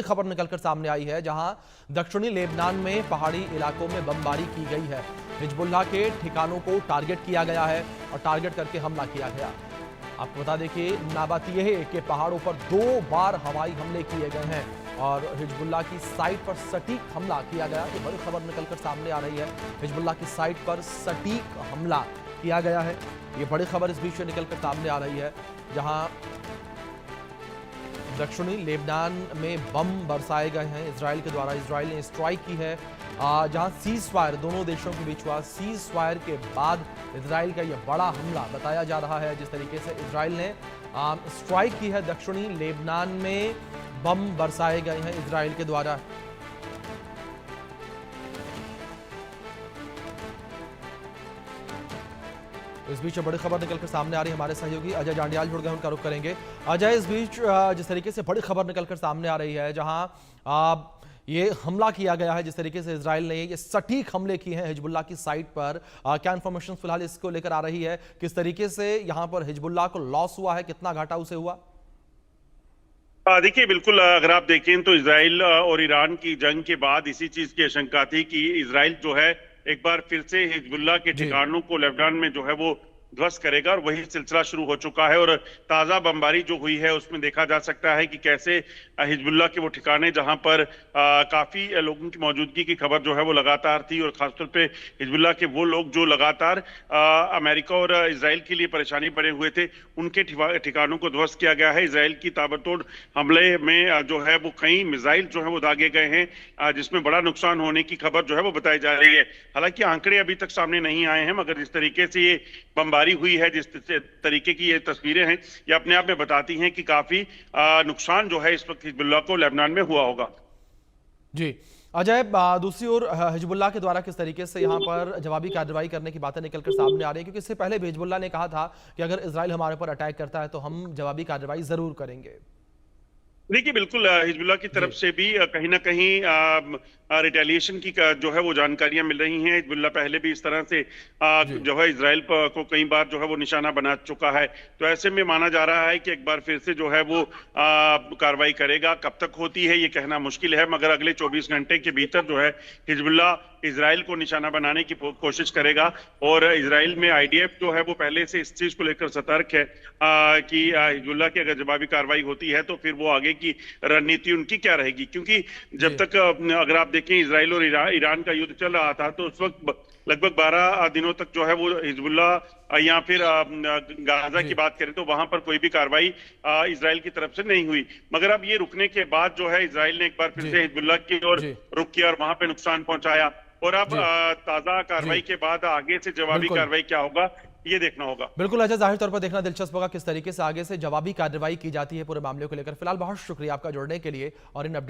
खबर निकलकर सामने आई है, जहां दक्षिणी लेबनान में पहाड़ी इलाकों में बमबारी की गई है। हिजबुल्लाह के ठिकानों को टारगेट किया गया है और टारगेट करके हमला किया गया। आपको बता दें कि नाबातिह के पहाड़ों पर 2 बार हवाई हमले किए गए हैं और हिजबुल्लाह की साइट पर सटीक हमला किया गया। ये बड़ी खबर निकलकर सामने आ रही है, हिजबुल्लाह की साइट पर सटीक हमला किया गया है। ये बड़ी खबर इस बीच से निकलकर सामने आ रही है, जहां दक्षिणी लेबनान में बम बरसाए गए हैं इजराइल के द्वारा। इजराइल ने स्ट्राइक की है, जहां सीज फायर दोनों देशों के बीच हुआ। सीज फायर के बाद इजराइल का यह बड़ा हमला बताया जा रहा है। जिस तरीके से इजराइल ने स्ट्राइक की है, दक्षिणी लेबनान में बम बरसाए गए हैं इजराइल के द्वारा। इस बीच बड़ी खबर निकलकर सामने आ रही है, हमारे सहयोगी अजय जांडियाल जुड़ गए, उनका रुख करेंगे। अजय, इस बीच जिस तरीके से बड़ी खबर निकलकर सामने आ रही है, जहां ये हमला किया गया है, जिस तरीके से इजराइल ने ये सटीक हमले किए हैं हिजबुल्लाह की साइट पर, क्या इंफॉर्मेशन फिलहाल इसको लेकर आ रही है? किस तरीके से यहां पर हिजबुल्लाह को लॉस हुआ है, कितना घाटा उसे हुआ? देखिए, बिल्कुल अगर आप देखें तो इजराइल और ईरान की जंग के बाद इसी चीज की आशंका थी कि इजराइल जो है एक बार फिर से हिजबुल्लाह के ठिकानों को लेबनान में जो है वो ध्वस्त करेगा, और वही सिलसिला शुरू हो चुका है। और ताजा बमबारी जो हुई है उसमें देखा जा सकता है कि कैसे हिजबुल्लाह के वो ठिकाने जहां पर काफी लोगों की मौजूदगी की खबर जो है वो लगातार थी, और खासतौर पे हिजबुल्लाह के वो लोग जो लगातार अमेरिका और इजराइल के लिए परेशानी बने हुए थे, उनके ठिकानों को ध्वस्त किया गया है। इजराइल की ताबड़तोड़ हमले में जो है वो कई मिसाइल जो है वो दागे गए हैं, जिसमें बड़ा नुकसान होने की खबर जो है वो बताई जा रही है। हालांकि आंकड़े अभी तक सामने नहीं आए हैं, मगर जिस तरीके से ये बमबारी हुई है, जिस तरीके की ये तस्वीरें हैं, ये अपने आप में बताती हैं कि काफी नुकसान जो है इस वक्त हिजबुल्लाह को लेबनान में हुआ होगा। जी अजय, दूसरी ओर हिजबुल्लाह के द्वारा किस तरीके से यहां पर जवाबी कार्रवाई करने की बातें निकलकर सामने आ रही है, क्योंकि इससे पहले भी हिजबुल्लाह ने कहा था कि अगर इजराइल हमारे ऊपर अटैक करता है तो हम जवाबी कार्रवाई जरूर करेंगे। देखिए, बिल्कुल हिजबुल्लाह की तरफ से भी कहीं ना कहीं रिटेलिएशन की जो है वो जानकारियां मिल रही हैं। हिजबुल्लाह पहले भी इस तरह से जो है इजराइल को कई बार जो है वो निशाना बना चुका है, तो ऐसे में माना जा रहा है कि एक बार फिर से जो है वो कार्रवाई करेगा। कब तक होती है ये कहना मुश्किल है, मगर अगले 24 घंटे के भीतर जो है हिजबुल्लाह इजराइल को निशाना बनाने की कोशिश करेगा। और इजराइल में आईडीएफ जो है वो पहले से इस चीज को लेकर सतर्क है कि हिजबुल्लाह की अगर जवाबी कार्रवाई होती है तो फिर वो आगे की रणनीति उनकी क्या रहेगी। क्योंकि जब तक अगर आप देखें इजराइल और ईरान का युद्ध चल रहा था, तो उस वक्त लगभग 12 दिनों तक जो है वो हिजबुल्लाह या फिर गाजा की बात करें तो वहां पर कोई भी कार्रवाई इजराइल की तरफ से नहीं हुई। मगर अब ये रुकने के बाद जो है इजराइल ने एक बार फिर से हिजबुल्लाह की ओर रुख किया और वहां पे नुकसान पहुंचाया। और अब ताजा कार्रवाई के बाद आगे से जवाबी कार्रवाई क्या होगा ये देखना होगा। बिल्कुल अजय, जाहिर तौर पर देखना दिलचस्प होगा किस तरीके से आगे से जवाबी कार्रवाई की जाती है पूरे मामले को लेकर। फिलहाल बहुत शुक्रिया आपका जुड़ने के लिए और इन अपडेट